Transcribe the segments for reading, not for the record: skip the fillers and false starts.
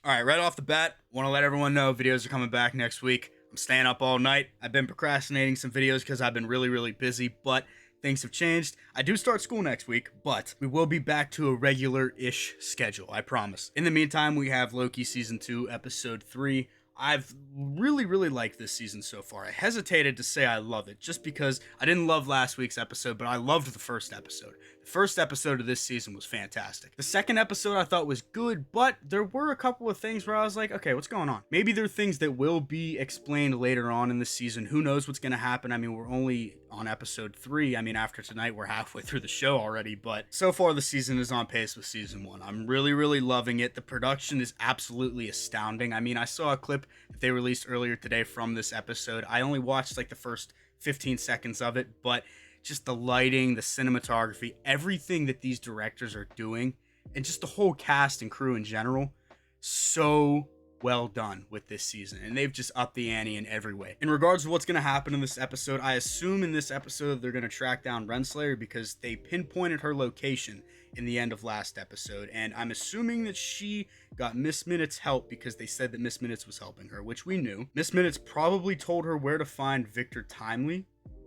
All right, right off the bat, want to let everyone know videos are coming back next week. I'm staying up all night. I've been procrastinating some videos because I've been really busy, but things have changed. I do start school next week, but we will be back to a regular-ish schedule, I promise. In the meantime, we have Loki Season 2, Episode 3. I've really liked this season so far. I hesitated to say I love it just because I didn't love last week's episode, but I loved the first episode. The first episode of this season was fantastic. The second episode I thought was good, but there were a couple of things where I was like, okay, what's going on? Maybe there are things that will be explained later on in the season. Who knows what's going to happen? I mean, we're only on episode 3. I mean, after tonight, we're halfway through the show already, but so far the season is on pace with season 1. I'm really loving it. The production is absolutely astounding. I mean, I saw a clip that they released earlier today from this episode. I only watched like the first 15 seconds of it, but just the lighting, the cinematography, everything that these directors are doing, and just the whole cast and crew in general, so well done with this season, and they've just upped the ante in every way. In regards to what's going to happen in this episode, I assume in this episode they're going to track down Renslayer because they pinpointed her location in the end of last episode, and I'm assuming that she got Miss Minutes help because they said that Miss Minutes was helping her, which we knew. Miss Minutes probably told her where to find Victor Timely,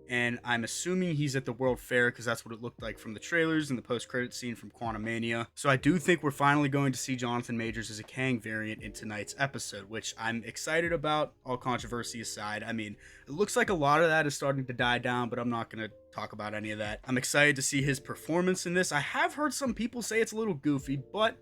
and I'm assuming he's at the World Fair because that's what it looked like from the trailers and the post-credit scene from Quantumania. So I do think we're finally going to see Jonathan Majors as a Kang variant in tonight's episode, which I'm excited about, all controversy aside. I mean, it looks like a lot of that is starting to die down, but I'm not going to talk about any of that. I'm excited to see his performance in this. I have heard some people say it's a little goofy, but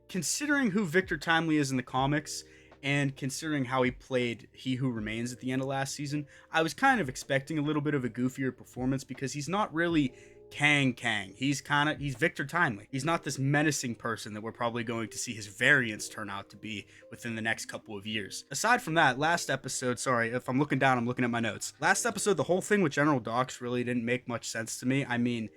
considering who Victor Timely is in the comics, and considering how he played He Who Remains at the end of last season, I was kind of expecting a little bit of a goofier performance because he's not really Kang. He's Victor Timely. He's not this menacing person that we're probably going to see his variants turn out to be within the next couple of years. Aside from that, last episode, sorry, if I'm looking down, I'm looking at my notes. Last episode, the whole thing with General Docs really didn't make much sense to me. I mean,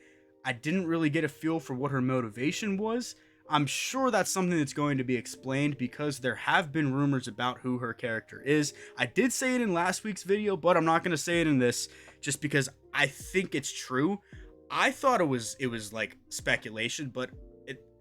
I didn't really get a feel for what her motivation was. I'm sure that's something that's going to be explained because there have been rumors about who her character is. I did say it in last week's video, but I'm not going to say it in this just because I think it's true. I thought it was like speculation, but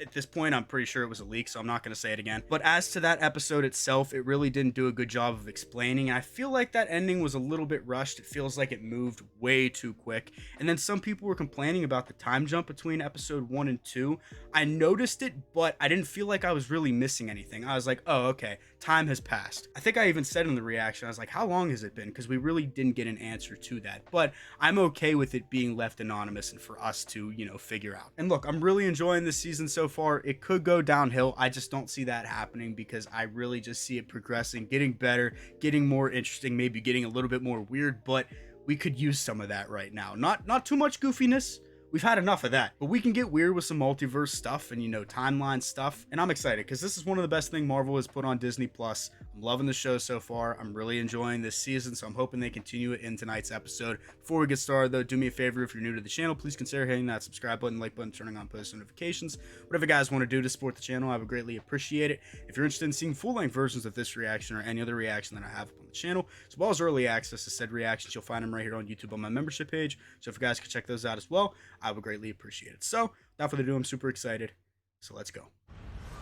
at this point, I'm pretty sure it was a leak, so I'm not going to say it again. But as to that episode itself, it really didn't do a good job of explaining. I feel like that ending was a little bit rushed. It feels like it moved way too quick. And then some people were complaining about the time jump between episode 1 and 2. I noticed it, but I didn't feel like I was really missing anything. I was like, oh, okay, time has passed. I think I even said in the reaction, I was like, how long has it been? Because we really didn't get an answer to that. But I'm okay with it being left anonymous and for us to, figure out. And look, I'm really enjoying this season so far. It could go downhill. I just don't see that happening because I really just see it progressing, getting better, getting more interesting, maybe getting a little bit more weird, but we could use some of that right now. Not too much goofiness. We've had enough of that, but we can get weird with some multiverse stuff and, timeline stuff. And I'm excited because this is one of the best things Marvel has put on Disney Plus. I'm loving the show so far. I'm really enjoying this season, so I'm hoping they continue it in tonight's episode. Before we get started, though, do me a favor. If you're new to the channel, please consider hitting that subscribe button, like button, turning on post notifications. Whatever you guys want to do to support the channel, I would greatly appreciate it. If you're interested in seeing full-length versions of this reaction or any other reaction that I have on the channel, as well as early access to said reactions, you'll find them right here on YouTube on my membership page. So if you guys could check those out as well, I would greatly appreciate it. So, without further ado, I'm super excited. So let's go.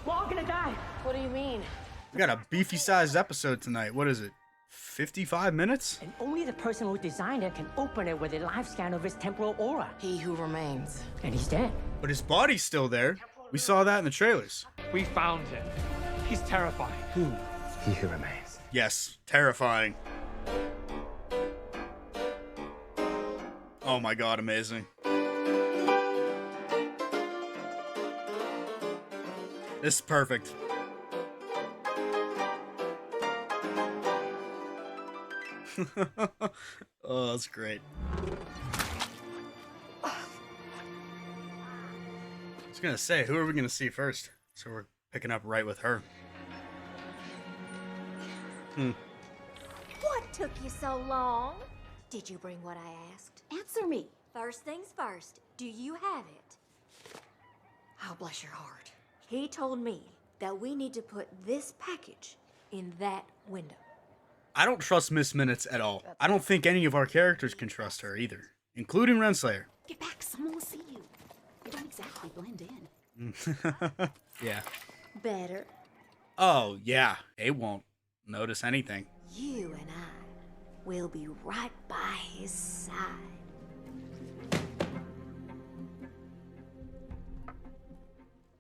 We're all gonna die. What do you mean? We got a beefy sized episode tonight. What is it? 55 minutes? And only the person who designed it can open it with a live scan of his temporal aura. He who remains. And he's dead. But his body's still there. We saw that in the trailers. We found him. He's terrifying. He who remains. Yes, terrifying. Oh my god, amazing. This is perfect. Oh, that's great. I was gonna say, who are we gonna see first? So we're picking up right with her. What took you so long? Did you bring what I asked? Answer me. First things first, do you have it? Oh, bless your heart. He told me that we need to put this package in that window. I don't trust Miss Minutes at all. I don't think any of our characters can trust her either, including Renslayer. Get back, someone will see you. You don't exactly blend in. Yeah. Better. Oh, yeah. They won't notice anything. You and I will be right by his side.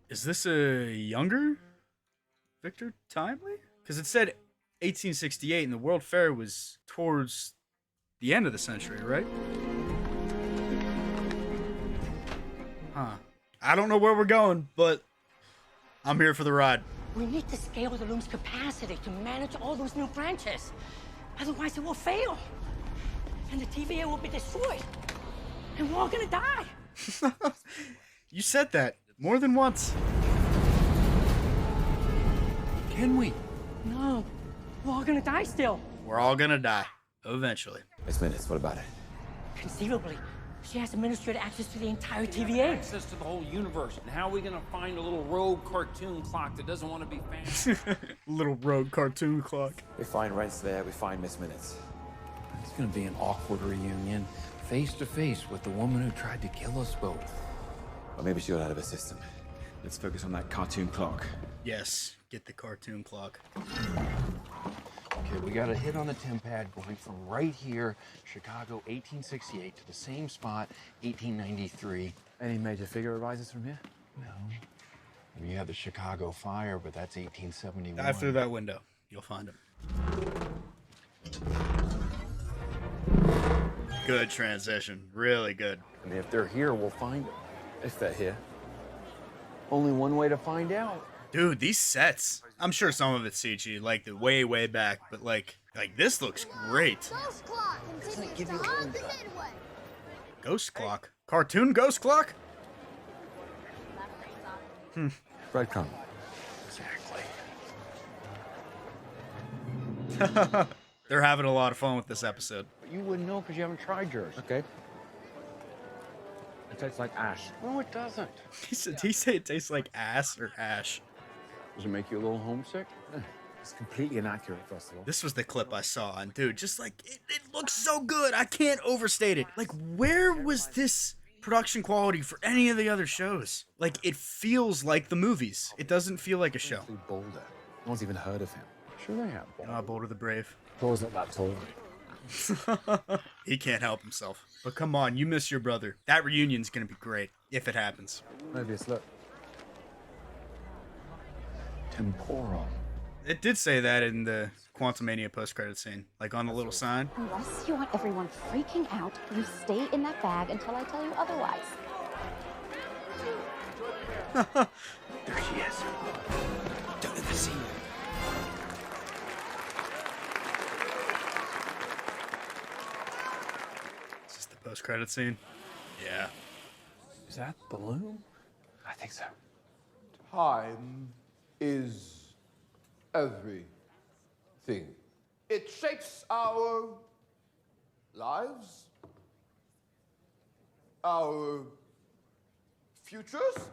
Is this a younger Victor Timely? Because it said 1868 and the World Fair was towards the end of the century, right? Huh. I don't know where we're going, but I'm here for the ride. We need to scale the loom's capacity to manage all those new branches. Otherwise, it will fail. And the TVA will be destroyed. And we're all gonna die. You said that more than once. Can we? No, we're all gonna die still. We're all gonna die. Eventually. Miss Minutes, what about it? Conceivably, she has administrative access to the entire TVA. Access to the whole universe. And how are we gonna find a little rogue cartoon clock that doesn't want to be found? Little rogue cartoon clock. We find Rents there, we find Miss Minutes. It's gonna be an awkward reunion, face to face with the woman who tried to kill us both. Or maybe she got out of her system. Let's focus on that cartoon clock. Yes, get the cartoon clock. Okay, we got a hit on the temp pad going from right here, Chicago 1868, to the same spot, 1893. Any major figure arises from here? No. We had the Chicago fire, but that's 1871. Dive through that window. You'll find him. Good transition. Really good. I mean, if they're here, we'll find them. If they're here. Only one way to find out. Dude, these sets. I'm sure some of it's CG, like the way back, but like this looks great. Ghost clock continues to haunt the midway. Ghost clock? Cartoon ghost clock? Breadcrumb. Exactly. They're having a lot of fun with this episode. But you wouldn't know because you haven't tried yours. Okay. It tastes like ash. No, it doesn't. Did he say it tastes like ass or ash? Does it make you a little homesick? It's completely inaccurate, first of all. This was the clip I saw, and dude, just like, it looks so good. I can't overstate it. Like, where was this production quality for any of the other shows? Like, it feels like the movies. It doesn't feel like a show. Actually, Boulder. No one's even heard of him. Sure they have. Boulder the Brave. Thor's not that tall. He can't help himself. But come on, you miss your brother. That reunion's gonna be great, if it happens. Maybe it's look. Temporal. It did say that in the Quantumania post-credit scene, like on the little sign. Unless you want everyone freaking out, you stay in that bag until I tell you otherwise. There she is. Don't let her see you. Is this the post-credit scene? Yeah. Is that the loom? I think so. Time is everything. It shapes our lives, our futures.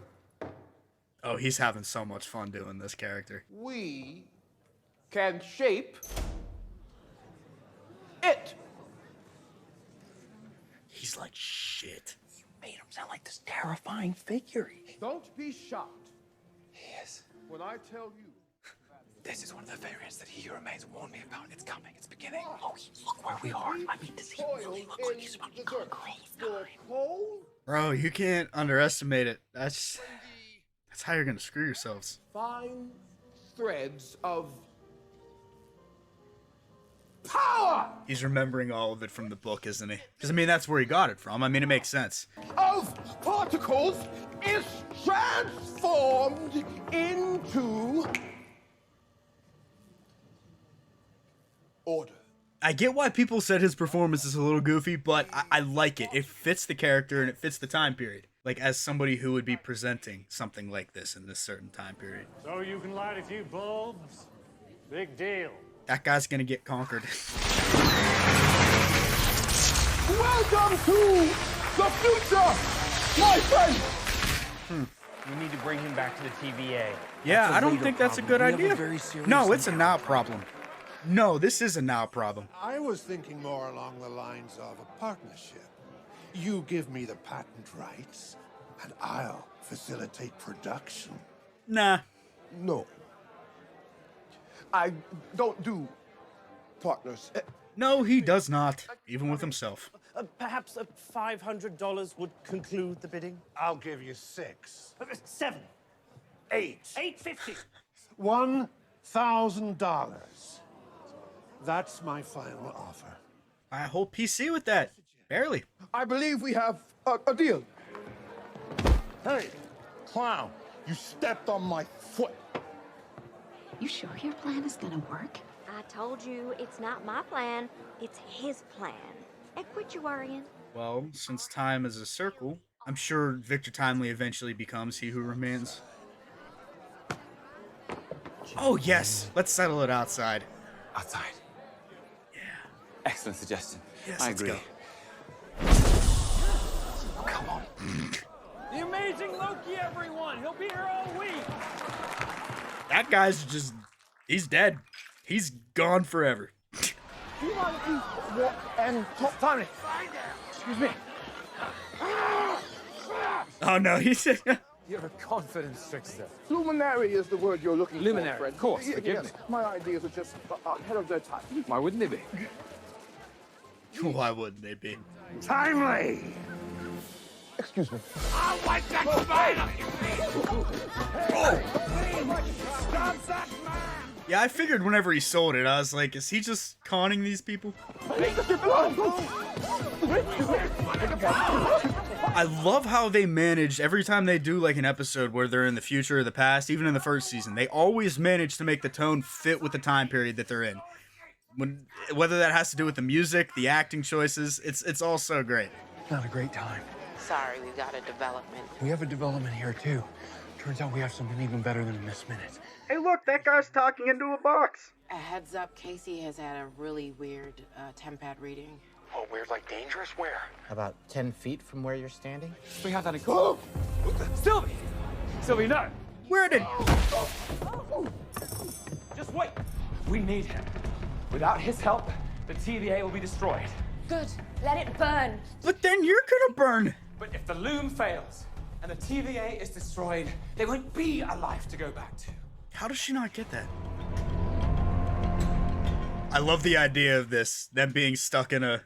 Oh, he's having so much fun doing this character. We can shape it. He's like, shit. You made him sound like this terrifying figure. Don't be shocked Yes. when I tell you. This is one of the variants that He Who Remains warned me about. It's coming. It's beginning. Oh, look where we are. I mean, does he really look like he's about to conquer all of time? Bro, you can't underestimate it. That's how you're gonna screw yourselves. Fine threads of power, He's remembering all of it from the book, isn't he? Because, I mean, that's where he got it from. I mean, it makes sense. of particles is transformed into order. I get why people said his performance is a little goofy, but I like it. It fits the character and it fits the time period. Like, as somebody who would be presenting something like this in this certain time period. So you can light a few bulbs? Big deal. That guy's gonna get conquered. Welcome to the future, my friend. We need to bring him back to the TVA. Yeah, I don't think that's a good We have a idea. very serious No, it's a and now problem. No, this is a now problem. I was thinking more along the lines of a partnership. You give me the patent rights, and I'll facilitate production. Nah. No. I don't do partners. No, he does not, even with himself. Perhaps $500 would conclude the bidding? I'll give you 6. 7. 8. 850. $1,000. That's my final offer. I hold PC with that. Barely. I believe we have a deal. Hey, clown, you stepped on my foot. You sure your plan is gonna work? I told you it's not my plan, it's his plan. And quit your worrying. Well, since time is a circle, I'm sure Victor Timely eventually becomes he who remains. Oh, yes. Let's settle it outside. Outside. Yeah. Excellent suggestion. Yes, I let's agree. go. Come on. The amazing Loki, everyone! He'll be here all week! That guy's just... He's dead. He's gone forever. Do you mind if you walk and talk to me? Excuse me. Oh, no. He's... You're a confidence trickster. Luminary is the word you're looking Luminary, for, Fred. of course, forgive me. My ideas are just ahead of their time. Why wouldn't they be? Why wouldn't they be? Timely! Excuse me. I'll wipe that spider! Yeah, I figured whenever he sold it, I was like, is he just conning these people? I love how they manage every time they do like an episode where they're in the future or the past, even in the first season, they always manage to make the tone fit with the time period that they're in. Whether that has to do with the music, the acting choices, it's all so great. Not a great time. Sorry, we've got a development. We have a development here, too. Turns out we have something even better than a missed minute. Hey, look, that guy's talking into a box. A heads up, Casey has had a really weird tempad reading. Oh, weird, like dangerous? Where? About 10 feet from where you're standing? We have that in cool. Sylvie! Sylvie, no! Where did... Just wait! We need him. Without his help, the TVA will be destroyed. Good. Let it burn. But then you're gonna burn. But if the loom fails and the TVA is destroyed, there won't be a life to go back to. How does she not get that? I love the idea of this, them being stuck in a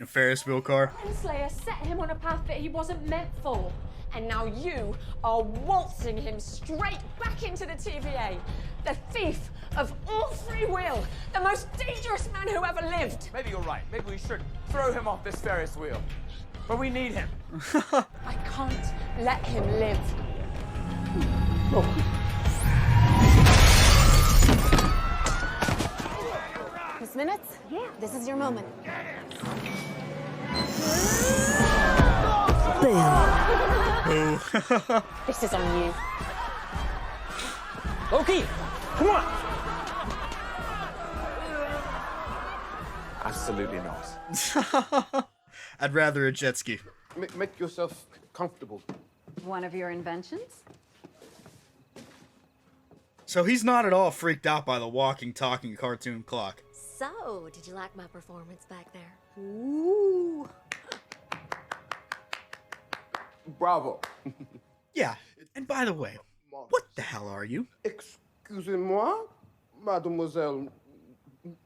Ferris wheel car. Slayer set him on a path that he wasn't meant for. And now you are waltzing him straight back into the TVA. The thief of all free will. The most dangerous man who ever lived. Maybe you're right. Maybe we should throw him off this Ferris wheel. But we need him. I can't let him live. Miss Minutes? Yeah. This is your moment. Boo. This is on you. Loki, come on! Absolutely not. I'd rather a jet ski. Make yourself comfortable. One of your inventions? So he's not at all freaked out by the walking, talking cartoon clock. So, did you like my performance back there? Ooh. Bravo. Yeah, and by the way, what the hell are you? Excusez-moi, Mademoiselle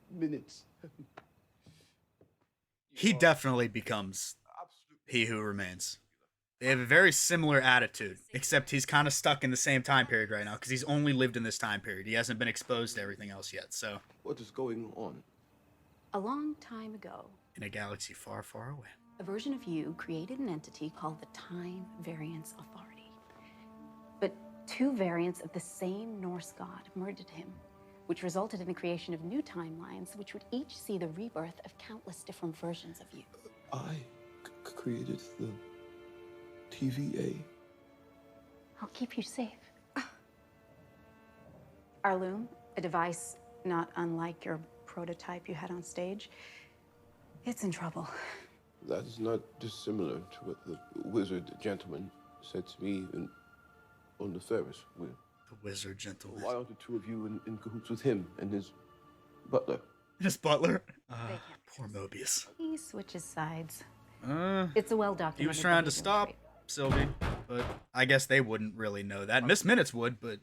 Minutes. He definitely becomes he who remains. They have a very similar attitude, except he's kind of stuck in the same time period right now, because he's only lived in this time period. He hasn't been exposed to everything else yet, so... What is going on? A long time ago, in a galaxy far, far away, a version of you created an entity called the Time Variance Authority. But two variants of the same Norse god murdered him, which resulted in the creation of new timelines, which would each see the rebirth of countless different versions of you. I created the TVA. I'll keep you safe. Our loom, a device not unlike your prototype you had on stage, it's in trouble. That is not dissimilar to what the wizard gentleman said to me on the Ferris wheel. The wizard gentleman. Why aren't the two of you in cahoots with him and his butler? His butler? Poor Mobius. He switches sides. It's a well-documented. He was trying to stop Sylvie, but I guess they wouldn't really know that. Miss Minutes would, but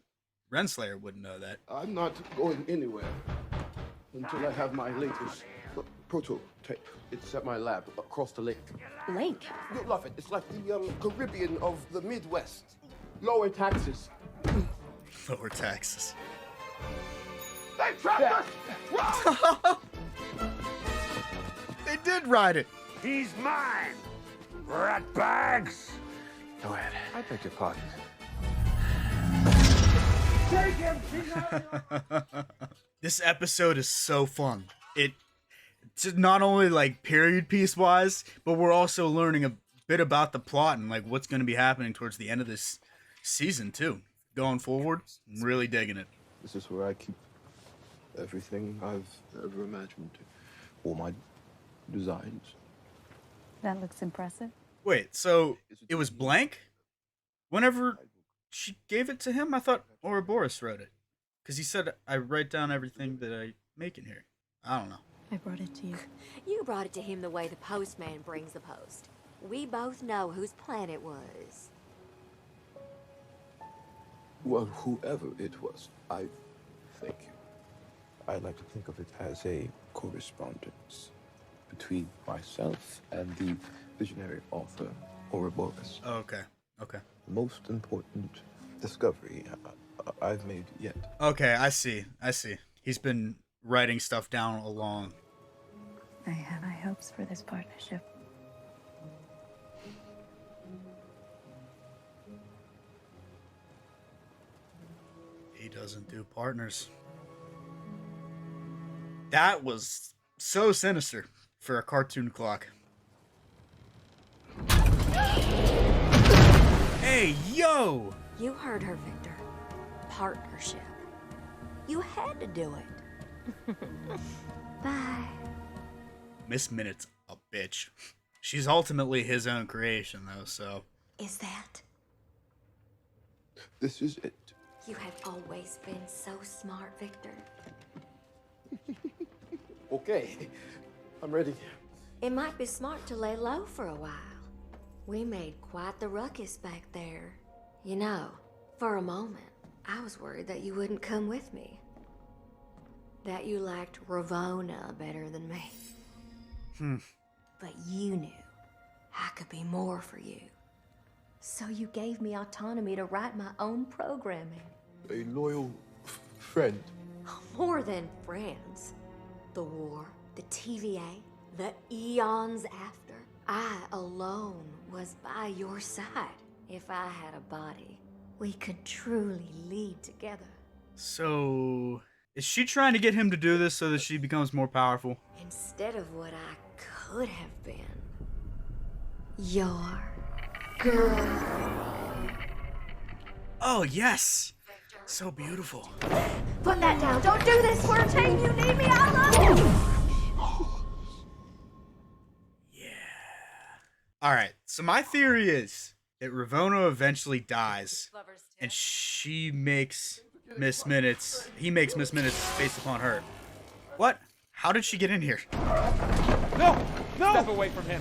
Renslayer wouldn't know that. I'm not going anywhere until I have my latest prototype. It's at my lab across the lake. Lake? You'll love it. It's like the Caribbean of the Midwest. Lower taxes. Lower taxes. They trapped us! Run! They did ride it. He's mine! Rat bags! Go ahead. I beg your pardon. Take him! He's not... This episode is so fun. It's not only like period piece wise, but we're also learning a bit about the plot and like what's going to be happening towards the end of this season too. Going forward, I'm really digging it. This is where I keep everything I've ever imagined. All my designs. That looks impressive. Wait, so it was blank? Whenever she gave it to him, I thought Ouroboros wrote it. Because he said, I write down everything that I make in here. I don't know. I brought it to you. You brought it to him the way the postman brings the post. We both know whose plan it was. Well, whoever it was, I thank you. I like to think of it as a correspondence between myself and the visionary author, Ouroboros. Oh, okay. Okay. The most important discovery I've made yet. Okay, I see. I see. He's been writing stuff down along. I have high hopes for this partnership. He doesn't do partners. That was so sinister for a cartoon clock. Hey, yo! You heard her, Victor. Partnership. You had to do it. Bye. Miss Minutes a bitch. She's ultimately his own creation, though, so... Is that? This is it. You have always been so smart, Victor. Okay, I'm ready. It might be smart to lay low for a while. We made quite the ruckus back there. You know, for a moment, I was worried that you wouldn't come with me. That you liked Ravona better than me. But you knew I could be more for you. So you gave me autonomy to write my own programming. A loyal friend. More than friends. The war, the TVA, the eons after. I alone was by your side. If I had a body, we could truly lead together. So... is she trying to get him to do this so that she becomes more powerful? Instead of what I could have been. Your girl. Oh, yes! So beautiful. Put that down. Don't do this for a team. You need me. I love you. Alright, so my theory is that Ravona eventually dies, and she makes Miss Minutes, he makes Miss Minutes based upon her. What? How did she get in here? No! No! Step away from him.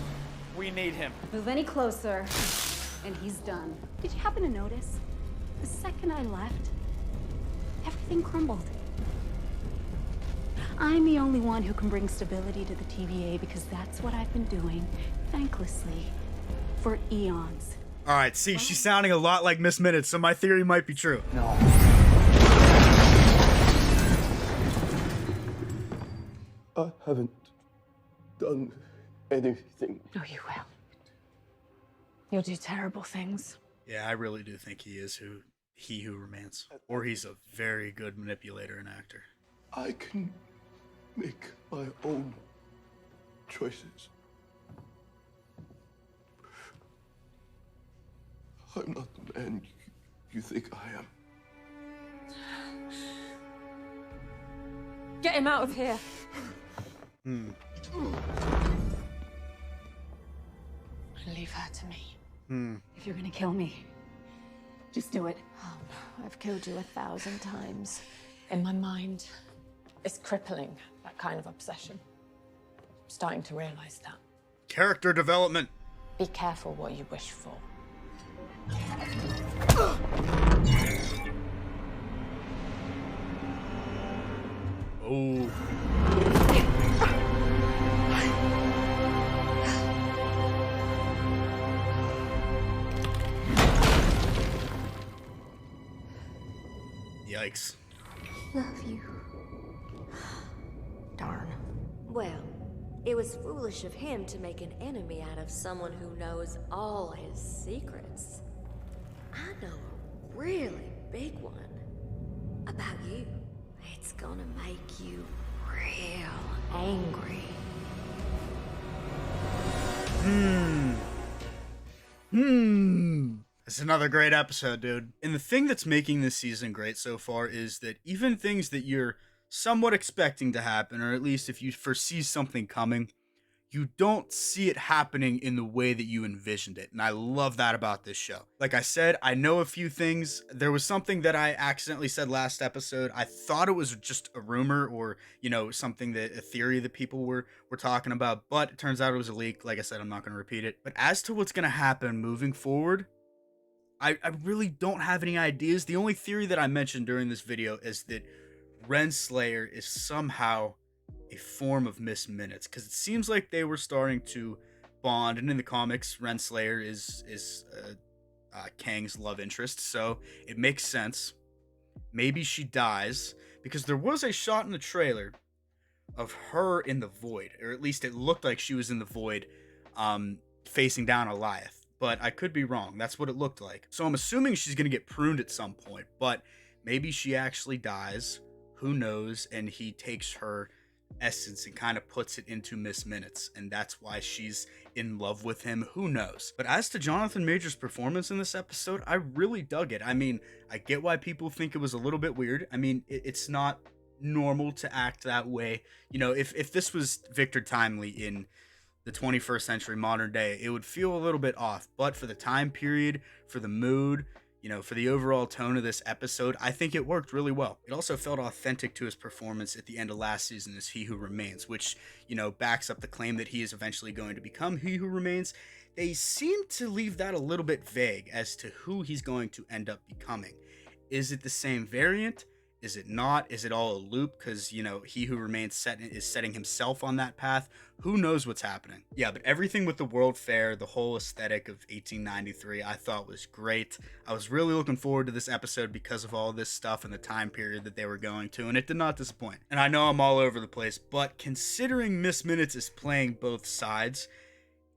We need him. Move any closer, and he's done. Did you happen to notice? The second I left, everything crumbled. I'm the only one who can bring stability to the TVA because that's what I've been doing, thanklessly, for eons. Alright, see, she's sounding a lot like Miss Minutes, so my theory might be true. No. I haven't done anything. No, you will. You'll do terrible things. Yeah, I really do think he is he who remains. Or he's a very good manipulator and actor. I can make my own choices. I'm not the man you think I am. Get him out of here. Leave her to me. If you're gonna kill me, just do it. I've killed you 1,000 times. In my mind, it's crippling, that kind of obsession. I'm starting to realize that. Character development. Be careful what you wish for. Oh. Yikes. Love you. Darn. Well, it was foolish of him to make an enemy out of someone who knows all his secrets. I know a really big one about you. It's gonna make you real angry. It's another great episode, dude. And the thing that's making this season great so far is that even things that you're somewhat expecting to happen, or at least if you foresee something coming, you don't see it happening in the way that you envisioned it. And I love that about this show. Like I said, I know a few things. There was something that I accidentally said last episode. I thought it was just a rumor or, something that a theory that people were talking about, but it turns out it was a leak. Like I said, I'm not going to repeat it. But as to what's going to happen moving forward, I really don't have any ideas. The only theory that I mentioned during this video is that Renslayer is somehow a form of Miss Minutes, because it seems like they were starting to bond, and in the comics, Renslayer is Kang's love interest, so it makes sense. Maybe she dies, because there was a shot in the trailer of her in the void, or at least it looked like she was in the void, facing down Eliath. But I could be wrong. That's what it looked like. So I'm assuming she's going to get pruned at some point, but maybe she actually dies. Who knows? And he takes her essence and kind of puts it into Miss Minutes, and that's why she's in love with him. Who knows? But as to Jonathan Majors' performance in this episode, I really dug it. I mean, I get why people think it was a little bit weird. I mean, it's not normal to act that way. If this was Victor Timely in the 21st century modern day, it would feel a little bit off. But for the time period, for the mood, for the overall tone of this episode, I think it worked really well. It also felt authentic to his performance at the end of last season as He Who Remains, which, backs up the claim that he is eventually going to become He Who Remains. They seem to leave that a little bit vague as to who he's going to end up becoming. Is it the same variant? Is it not? Is it all a loop? Because, He Who Remains is setting himself on that path. Who knows what's happening? Yeah, but everything with the World Fair, the whole aesthetic of 1893, I thought was great. I was really looking forward to this episode because of all this stuff and the time period that they were going to, and it did not disappoint. And I know I'm all over the place, but considering Miss Minutes is playing both sides,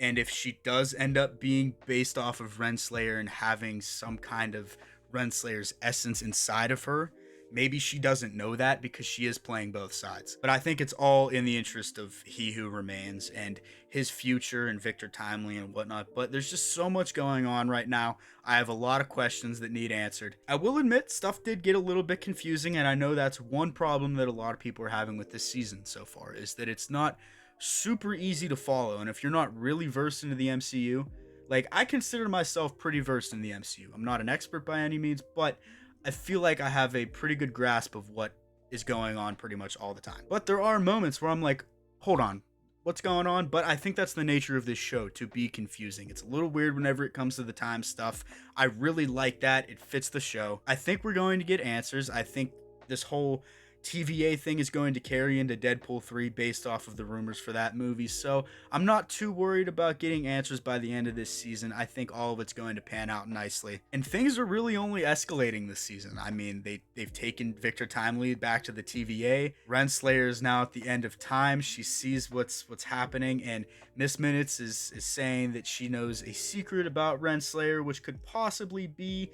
and if she does end up being based off of Renslayer and having some kind of Renslayer's essence inside of her, maybe she doesn't know that because she is playing both sides. But I think it's all in the interest of He Who Remains and his future and Victor Timely and whatnot. But there's just so much going on right now. I have a lot of questions that need answered. I will admit, stuff did get a little bit confusing, and I know that's one problem that a lot of people are having with this season so far, is that it's not super easy to follow. And if you're not really versed into the MCU, like, I consider myself pretty versed in the MCU. I'm not an expert by any means, but I feel like I have a pretty good grasp of what is going on pretty much all the time. But there are moments where I'm like, hold on, what's going on? But I think that's the nature of this show, to be confusing. It's a little weird whenever it comes to the time stuff. I really like that. It fits the show. I think we're going to get answers. I think this whole TVA thing is going to carry into Deadpool 3 based off of the rumors for that movie. So I'm not too worried about getting answers by the end of this season. I think all of it's going to pan out nicely. And things are really only escalating this season. I mean, they've taken Victor Timely back to the TVA. Renslayer is now at the end of time. She sees what's happening, and Miss Minutes is saying that she knows a secret about Renslayer, which could possibly be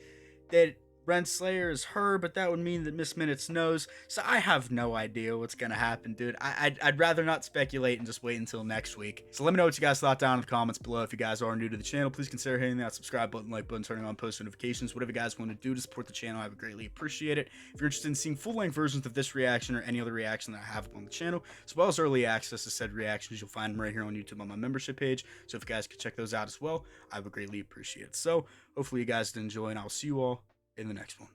that Renslayer is her, but that would mean that Miss Minutes knows. So I have no idea what's gonna happen, dude. I'd rather not speculate and just wait until next week. So let me know what you guys thought down in the comments below. If you guys are new to the channel, please consider hitting that subscribe button, like button, turning on post notifications, whatever you guys want to do to support the channel. I would greatly appreciate it. If you're interested in seeing full-length versions of this reaction or any other reaction that I have on the channel, as well as early access to said reactions, you'll find them right here on YouTube on my membership page. So if you guys could check those out as well, I would greatly appreciate it. So hopefully you guys did enjoy, and I'll see you all in the next one.